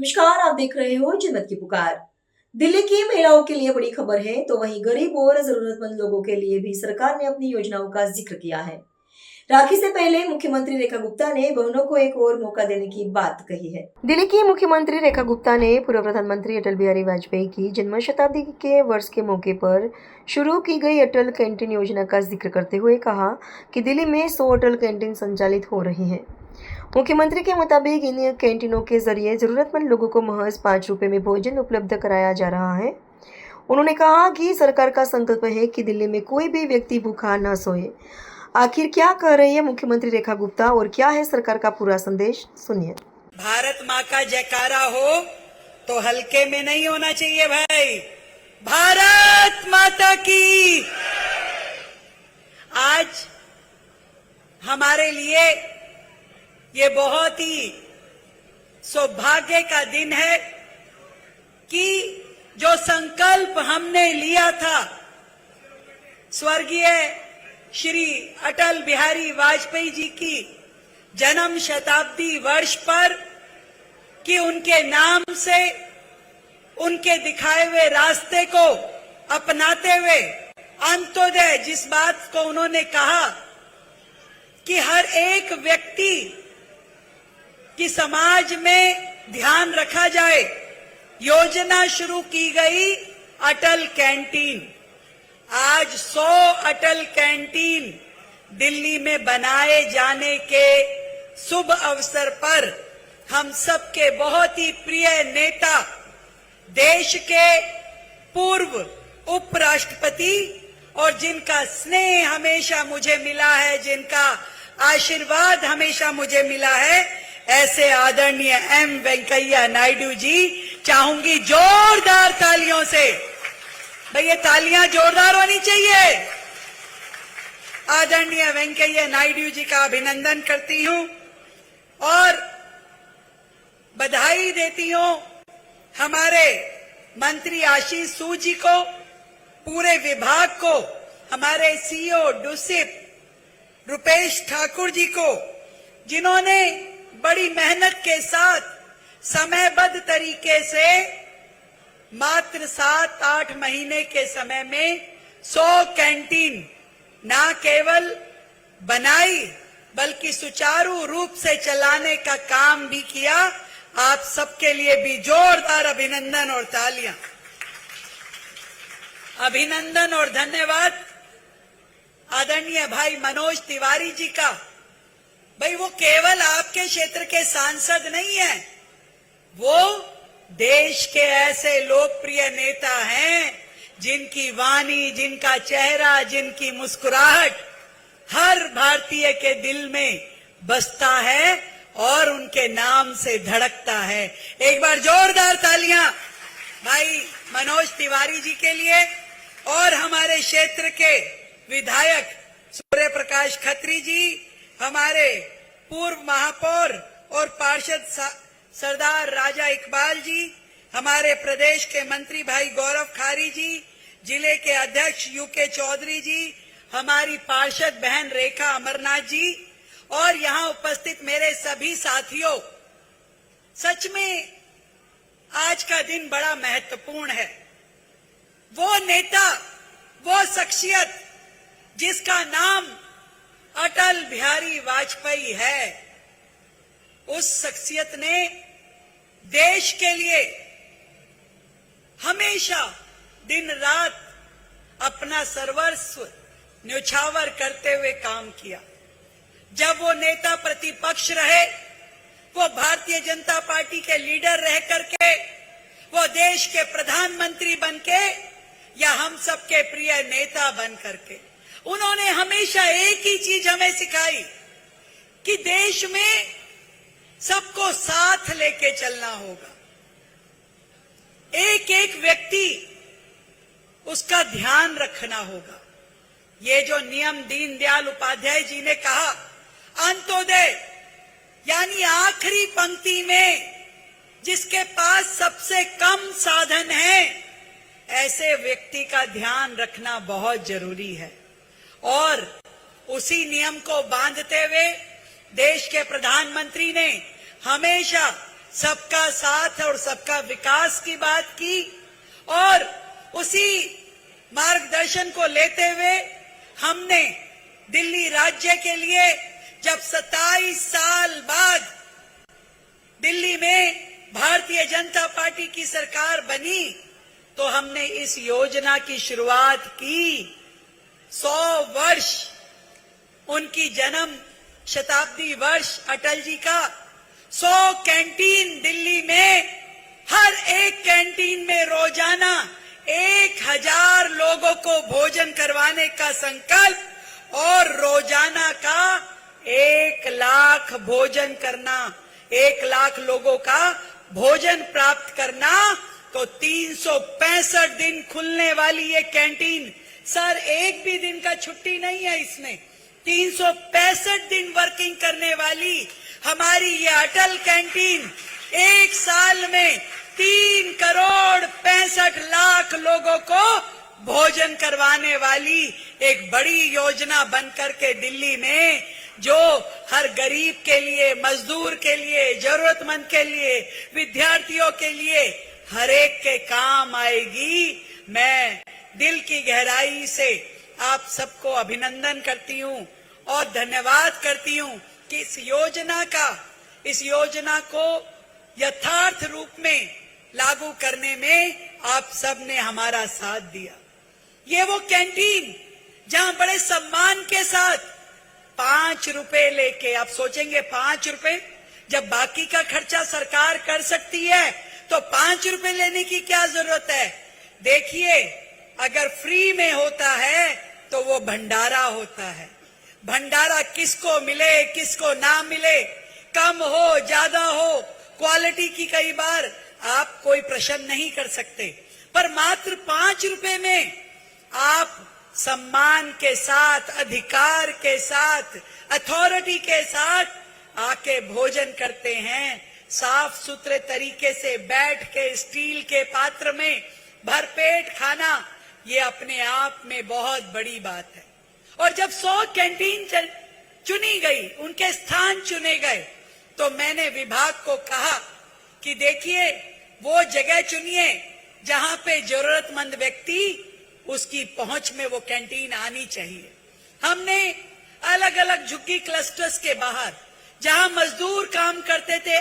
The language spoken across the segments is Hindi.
नमस्कार, आप देख रहे हो जन्नत की पुकार। दिल्ली की महिलाओं के लिए बड़ी खबर है तो वहीं गरीब और जरूरतमंद लोगों के लिए भी सरकार ने अपनी योजनाओं का जिक्र किया है। राखी से पहले मुख्यमंत्री रेखा गुप्ता ने बहनों को एक और मौका देने की बात कही है। दिल्ली की मुख्यमंत्री रेखा गुप्ता ने पूर्व प्रधानमंत्री अटल बिहारी वाजपेयी की जन्म शताब्दी के वर्ष के मौके पर शुरू की गई अटल कैंटीन योजना का जिक्र करते हुए कहा कि दिल्ली में 100 अटल कैंटीन संचालित हो रही हैं। मुख्यमंत्री के मुताबिक इन कैंटीनों के जरिए जरूरतमंद लोगों को महज 5 रुपए में भोजन उपलब्ध कराया जा रहा है। उन्होंने कहा कि सरकार का संकल्प है कि दिल्ली में कोई भी व्यक्ति भूखा न सोए। आखिर क्या कह रही है मुख्यमंत्री रेखा गुप्ता और क्या है सरकार का पूरा संदेश, सुनिए। भारत माँ का जयकारा हो तो हल्के में नहीं होना चाहिए भाई। भारत माता की। आज हमारे लिए ये बहुत ही सौभाग्य का दिन है कि जो संकल्प हमने लिया था स्वर्गीय श्री अटल बिहारी वाजपेयी जी की जन्म शताब्दी वर्ष पर कि उनके नाम से उनके दिखाए हुए रास्ते को अपनाते हुए अंत्योदय, जिस बात को उन्होंने कहा कि हर एक व्यक्ति कि समाज में ध्यान रखा जाए, योजना शुरू की गई अटल कैंटीन। आज 100 अटल कैंटीन दिल्ली में बनाए जाने के शुभ अवसर पर हम सबके बहुत ही प्रिय नेता, देश के पूर्व उपराष्ट्रपति और जिनका स्नेह हमेशा मुझे मिला है, जिनका आशीर्वाद हमेशा मुझे मिला है, ऐसे आदरणीय एम वेंकैया नायडू जी, चाहूंगी जोरदार तालियों से, भाई ये तालियां जोरदार होनी चाहिए। आदरणीय वेंकैया नायडू जी का अभिनंदन करती हूं और बधाई देती हूं हमारे मंत्री आशीष सूद जी को, पूरे विभाग को, हमारे सीईओ डुसिप रुपेश ठाकुर जी को, जिन्होंने बड़ी मेहनत के साथ समयबद्ध तरीके से मात्र 7-8 महीने के समय में 100 कैंटीन ना केवल बनाई बल्कि सुचारू रूप से चलाने का काम भी किया। आप सबके लिए भी जोरदार अभिनंदन और तालियां। अभिनंदन और धन्यवाद आदरणीय भाई मनोज तिवारी जी का। भाई वो केवल आपके क्षेत्र के सांसद नहीं है, वो देश के ऐसे लोकप्रिय नेता हैं जिनकी वाणी, जिनका चेहरा, जिनकी मुस्कुराहट हर भारतीय के दिल में बसता है और उनके नाम से धड़कता है। एक बार जोरदार तालियां भाई मनोज तिवारी जी के लिए। और हमारे क्षेत्र के विधायक सूर्य प्रकाश खत्री जी, हमारे पूर्व महापौर और पार्षद सरदार राजा इकबाल जी, हमारे प्रदेश के मंत्री भाई गौरव खारी जी, जिले के अध्यक्ष यूके चौधरी जी, हमारी पार्षद बहन रेखा अमरनाथ जी और यहाँ उपस्थित मेरे सभी साथियों, सच में आज का दिन बड़ा महत्वपूर्ण है। वो नेता, वो शख्सियत जिसका नाम अटल बिहारी वाजपेयी है, उस शख्सियत ने देश के लिए हमेशा दिन रात अपना सर्वस्व न्यौछावर करते हुए काम किया। जब वो नेता प्रतिपक्ष रहे, वो भारतीय जनता पार्टी के लीडर रह करके, वो देश के प्रधानमंत्री बनके या हम सबके प्रिय नेता बन करके, उन्होंने हमेशा एक ही चीज हमें सिखाई कि देश में सबको साथ लेके चलना होगा। एक एक व्यक्ति उसका ध्यान रखना होगा। ये जो नियम दीनदयाल उपाध्याय जी ने कहा, अंत्योदय यानी आखिरी पंक्ति में जिसके पास सबसे कम साधन है, ऐसे व्यक्ति का ध्यान रखना बहुत जरूरी है। और उसी नियम को बांधते हुए देश के प्रधानमंत्री ने हमेशा सबका साथ और सबका विकास की बात की और उसी मार्गदर्शन को लेते हुए हमने दिल्ली राज्य के लिए जब 27 साल बाद दिल्ली में भारतीय जनता पार्टी की सरकार बनी तो हमने इस योजना की शुरुआत की। 100 वर्ष उनकी जन्म शताब्दी वर्ष अटल जी का। 100 कैंटीन दिल्ली में, हर एक कैंटीन में रोजाना 1000 लोगों को भोजन करवाने का संकल्प और रोजाना का 1 लाख भोजन करना, 1 लाख लोगों का भोजन प्राप्त करना। तो 365 दिन खुलने वाली ये कैंटीन, सर एक भी दिन का छुट्टी नहीं है इसमें, 365 दिन वर्किंग करने वाली हमारी ये अटल कैंटीन 1 साल में 3 करोड़ 65 लाख लोगों को भोजन करवाने वाली एक बड़ी योजना बनकर के दिल्ली में, जो हर गरीब के लिए, मजदूर के लिए, जरूरतमंद के लिए, विद्यार्थियों के लिए हर एक के काम आएगी। मैं दिल की गहराई से आप सबको अभिनंदन करती हूं और धन्यवाद करती हूं कि इस योजना को यथार्थ रूप में लागू करने में आप सब ने हमारा साथ दिया। ये वो कैंटीन जहां बड़े सम्मान के साथ 5 रुपए लेके, आप सोचेंगे 5 रुपए, जब बाकी का खर्चा सरकार कर सकती है तो 5 रुपए लेने की क्या जरूरत है। देखिए, अगर फ्री में होता है तो वो भंडारा होता है। भंडारा किसको मिले किसको ना मिले, कम हो ज्यादा हो, क्वालिटी की कई बार आप कोई प्रश्न नहीं कर सकते, पर मात्र 5 रुपए में आप सम्मान के साथ, अधिकार के साथ, अथॉरिटी के साथ आके भोजन करते हैं। साफ सुथरे तरीके से बैठ के स्टील के पात्र में भरपेट खाना, ये अपने आप में बहुत बड़ी बात है। और जब 100 कैंटीन चुनी गई, उनके स्थान चुने गए, तो मैंने विभाग को कहा कि देखिए, वो जगह चुनिए जहां पे जरूरतमंद व्यक्ति, उसकी पहुंच में वो कैंटीन आनी चाहिए। हमने अलग अलग झुग्गी क्लस्टर्स के बाहर, जहां मजदूर काम करते थे,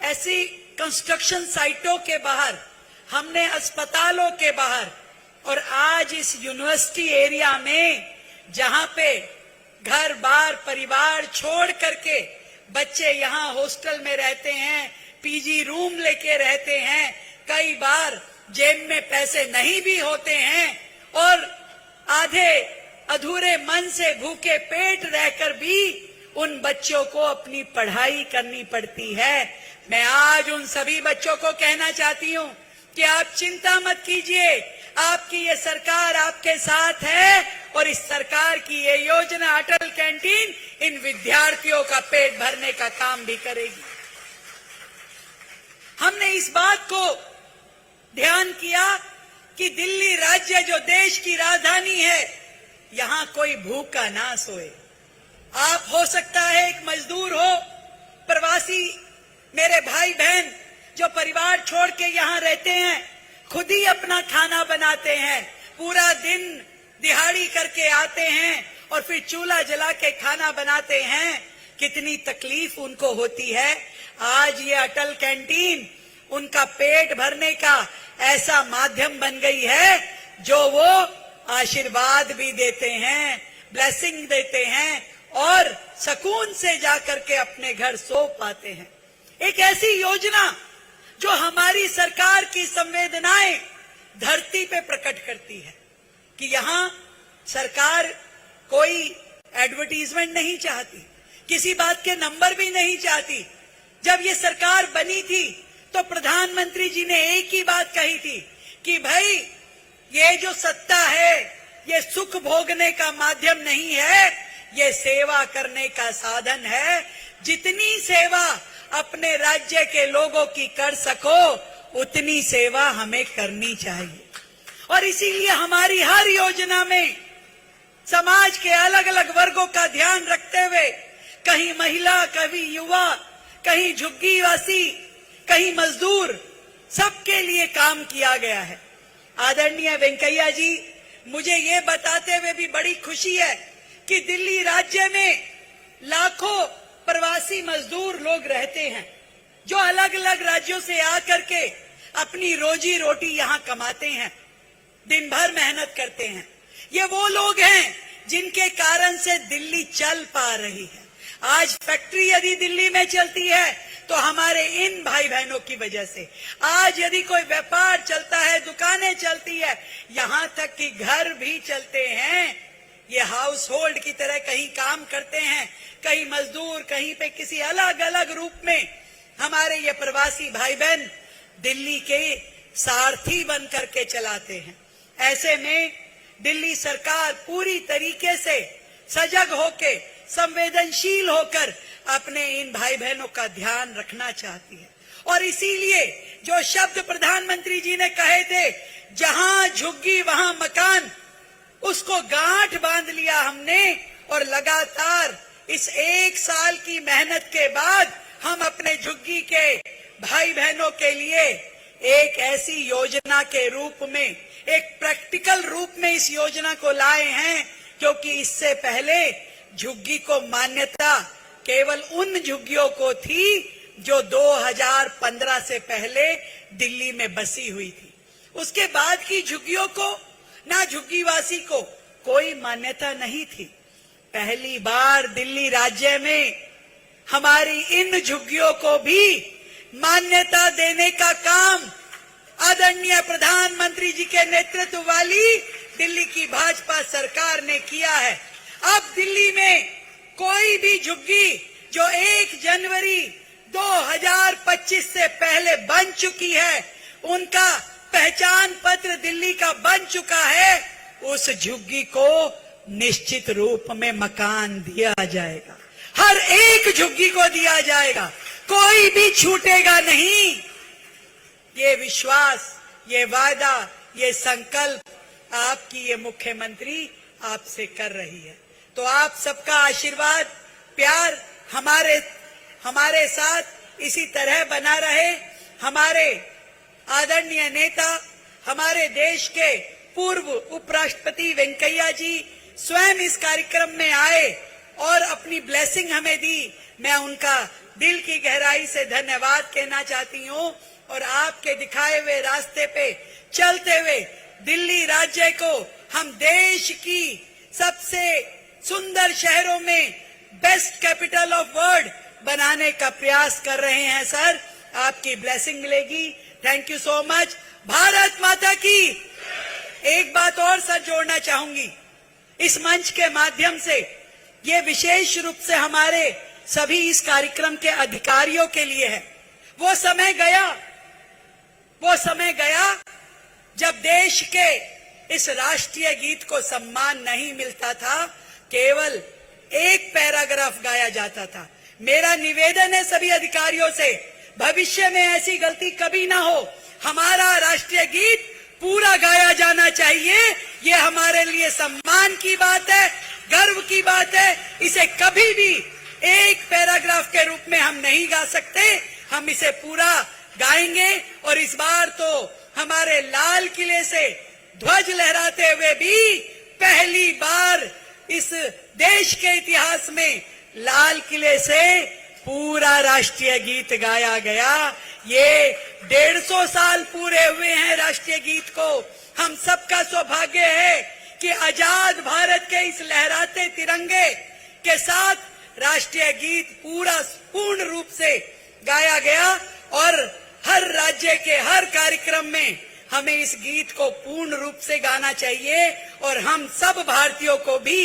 ऐसी कंस्ट्रक्शन साइटों के बाहर, हमने अस्पतालों के बाहर, और आज इस यूनिवर्सिटी एरिया में जहां पे घर बार परिवार छोड़ करके बच्चे यहाँ हॉस्टल में रहते हैं, पीजी रूम लेके रहते हैं, कई बार जेब में पैसे नहीं भी होते हैं और आधे अधूरे मन से भूखे पेट रहकर भी उन बच्चों को अपनी पढ़ाई करनी पड़ती है। मैं आज उन सभी बच्चों को कहना चाहती हूँ कि आप चिंता मत कीजिए, आपकी ये सरकार आपके साथ है और इस सरकार की ये योजना अटल कैंटीन इन विद्यार्थियों का पेट भरने का काम भी करेगी। हमने इस बात को ध्यान किया कि दिल्ली राज्य जो देश की राजधानी है, यहां कोई भूखा ना सोए। आप हो सकता है एक मजदूर हो, प्रवासी मेरे भाई बहन जो परिवार छोड़ के यहां रहते हैं, खुद ही अपना खाना बनाते हैं, पूरा दिन दिहाड़ी करके आते हैं और फिर चूल्हा जला के खाना बनाते हैं। कितनी तकलीफ उनको होती है। आज ये अटल कैंटीन उनका पेट भरने का ऐसा माध्यम बन गई है जो वो आशीर्वाद भी देते हैं, ब्लेसिंग देते हैं और सुकून से जाकर के अपने घर सो पाते हैं। एक ऐसी योजना जो हमारी सरकार की संवेदनाएं धरती पे प्रकट करती है कि यहां सरकार कोई एडवर्टीजमेंट नहीं चाहती, किसी बात के नंबर भी नहीं चाहती। जब ये सरकार बनी थी तो प्रधानमंत्री जी ने एक ही बात कही थी कि भाई, ये जो सत्ता है ये सुख भोगने का माध्यम नहीं है, ये सेवा करने का साधन है। जितनी सेवा अपने राज्य के लोगों की कर सको उतनी सेवा हमें करनी चाहिए। और इसीलिए हमारी हर योजना में समाज के अलग अलग वर्गों का ध्यान रखते हुए, कहीं महिला, कभी युवा, कहीं झुग्गीवासी, कहीं मजदूर, सबके लिए काम किया गया है। आदरणीय वेंकैया जी, मुझे ये बताते हुए भी बड़ी खुशी है कि दिल्ली राज्य में लाखों प्रवासी मजदूर लोग रहते हैं जो अलग अलग राज्यों से आकर के अपनी रोजी रोटी यहाँ कमाते हैं, दिन भर मेहनत करते हैं। ये वो लोग हैं जिनके कारण से दिल्ली चल पा रही है। आज फैक्ट्री यदि दिल्ली में चलती है तो हमारे इन भाई बहनों की वजह से। आज यदि कोई व्यापार चलता है, दुकानें चलती है, यहाँ तक कि घर भी चलते हैं, ये हाउस होल्ड की तरह कहीं काम करते हैं, कहीं मजदूर, कहीं पे किसी अलग अलग रूप में हमारे ये प्रवासी भाई बहन दिल्ली के सारथी बन करके चलाते हैं। ऐसे में दिल्ली सरकार पूरी तरीके से सजग होके, संवेदनशील होकर अपने इन भाई बहनों का ध्यान रखना चाहती है। और इसीलिए जो शब्द प्रधानमंत्री जी ने कहे थे, जहां झुग्गी वहां मकान, उसको गांठ बांध लिया हमने। और लगातार इस 1 साल की मेहनत के बाद हम अपने झुग्गी के भाई बहनों के लिए एक ऐसी योजना के रूप में, एक प्रैक्टिकल रूप में इस योजना को लाए हैं, क्योंकि इससे पहले झुग्गी को मान्यता केवल उन झुग्गियों को थी जो 2015 से पहले दिल्ली में बसी हुई थी। उसके बाद की झुग्गियों को, ना झुग्गीवासी को कोई मान्यता नहीं थी। पहली बार दिल्ली राज्य में हमारी इन झुग्गियों को भी मान्यता देने का काम आदरणीय प्रधानमंत्री जी के नेतृत्व वाली दिल्ली की भाजपा सरकार ने किया है। अब दिल्ली में कोई भी झुग्गी जो 1 जनवरी 2025 से पहले बन चुकी है, उनका पहचान पत्र दिल्ली का बन चुका है, उस झुग्गी को निश्चित रूप में मकान दिया जाएगा। हर एक झुग्गी को दिया जाएगा, कोई भी छूटेगा नहीं। ये विश्वास, ये वादा, ये संकल्प आपकी ये मुख्यमंत्री आपसे कर रही है। तो आप सबका आशीर्वाद, प्यार हमारे साथ इसी तरह बना रहे। हमारे आदरणीय नेता, हमारे देश के पूर्व उपराष्ट्रपति वेंकैया जी स्वयं इस कार्यक्रम में आए और अपनी ब्लेसिंग हमें दी। मैं उनका दिल की गहराई से धन्यवाद कहना चाहती हूँ। और आपके दिखाए हुए रास्ते पे चलते हुए दिल्ली राज्य को हम देश की सबसे सुंदर शहरों में बेस्ट कैपिटल ऑफ वर्ल्ड बनाने का प्रयास कर रहे हैं। सर, आपकी ब्लेसिंग मिलेगी। Thank you so much. Bharat माता की। एक बात और सर जोड़ना चाहूंगी, इस मंच के माध्यम से ये विशेष रूप से हमारे सभी इस कार्यक्रम के अधिकारियों के लिए है। वो समय गया जब देश के इस राष्ट्रीय गीत को सम्मान नहीं मिलता था, केवल एक पैराग्राफ गाया जाता था। मेरा निवेदन है सभी अधिकारियों से, भविष्य में ऐसी गलती कभी ना हो। हमारा राष्ट्रीय गीत पूरा गाया जाना चाहिए। ये हमारे लिए सम्मान की बात है, गर्व की बात है। इसे कभी भी एक पैराग्राफ के रूप में हम नहीं गा सकते, हम इसे पूरा गाएंगे। और इस बार तो हमारे लाल किले से ध्वज लहराते हुए भी पहली बार इस देश के इतिहास में लाल किले से पूरा राष्ट्रीय गीत गाया गया। ये 150 साल पूरे हुए हैं राष्ट्रीय गीत को। हम सबका सौभाग्य है कि आजाद भारत के इस लहराते तिरंगे के साथ राष्ट्रीय गीत पूर्ण रूप से गाया गया। और हर राज्य के हर कार्यक्रम में हमें इस गीत को पूर्ण रूप से गाना चाहिए। और हम सब भारतीयों को भी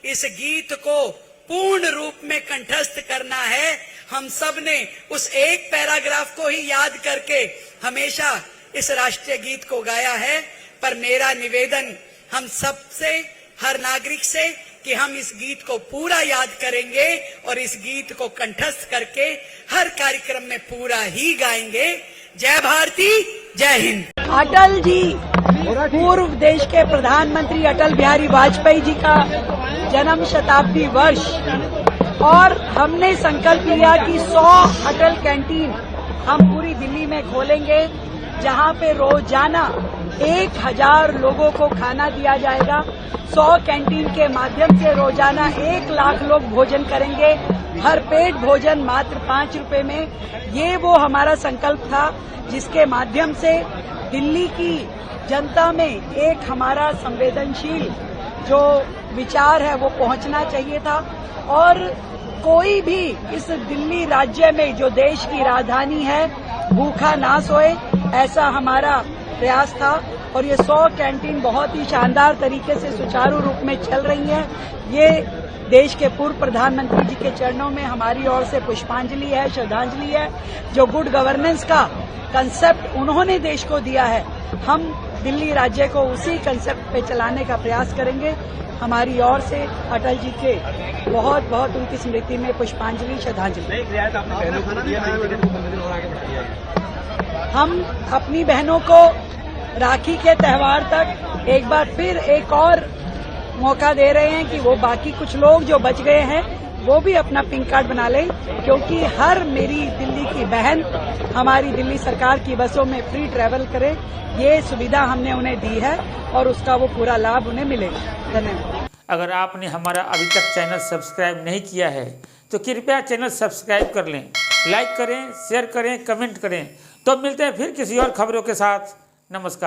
इस गीत को पूर्ण रूप में कंठस्थ करना है। हम सब ने उस एक पैराग्राफ को ही याद करके हमेशा इस राष्ट्रीय गीत को गाया है। पर मेरा निवेदन हम सब से, हर नागरिक से, कि हम इस गीत को पूरा याद करेंगे और इस गीत को कंठस्थ करके हर कार्यक्रम में पूरा ही गाएंगे। जय भारती, जय हिंद। अटल जी, पूर्व देश के प्रधानमंत्री अटल बिहारी वाजपेयी जी का जन्म शताब्दी वर्ष और हमने संकल्प लिया कि 100 अटल कैंटीन हम पूरी दिल्ली में खोलेंगे, जहां पे रोजाना 1000 लोगों को खाना दिया जाएगा। 100 कैंटीन के माध्यम से रोजाना 1 लाख लोग भोजन करेंगे, हर पेट भोजन मात्र 5 रुपए में। ये वो हमारा संकल्प था जिसके माध्यम से दिल्ली की जनता में एक हमारा संवेदनशील जो विचार है वो पहुंचना चाहिए था, और कोई भी इस दिल्ली राज्य में जो देश की राजधानी है भूखा ना सोए, ऐसा हमारा प्रयास था। और ये 100 कैंटीन बहुत ही शानदार तरीके से सुचारू रूप में चल रही है। ये देश के पूर्व प्रधानमंत्री जी के चरणों में हमारी ओर से पुष्पांजलि है, श्रद्धांजलि है। जो गुड गवर्नेंस का कंसेप्ट उन्होंने देश को दिया है, हम दिल्ली राज्य को उसी कंसेप्ट पे चलाने का प्रयास करेंगे। हमारी ओर से अटल जी के बहुत बहुत उनकी स्मृति में पुष्पांजलि, श्रद्धांजलि। हम अपनी बहनों को राखी के त्योहार तक एक बार फिर एक और मौका दे रहे हैं कि वो बाकी कुछ लोग जो बच गए हैं वो भी अपना पिंक कार्ड बना लें, क्योंकि हर मेरी दिल्ली की बहन हमारी दिल्ली सरकार की बसों में फ्री ट्रैवल करे, ये सुविधा हमने उन्हें दी है और उसका वो पूरा लाभ उन्हें मिलेगा। धन्यवाद। अगर आपने हमारा अभी तक चैनल सब्सक्राइब नहीं किया है तो कृपया चैनल सब्सक्राइब कर लें, लाइक करें, शेयर करें, कमेंट करें। तो मिलते हैं फिर किसी और खबरों के साथ। नमस्कार।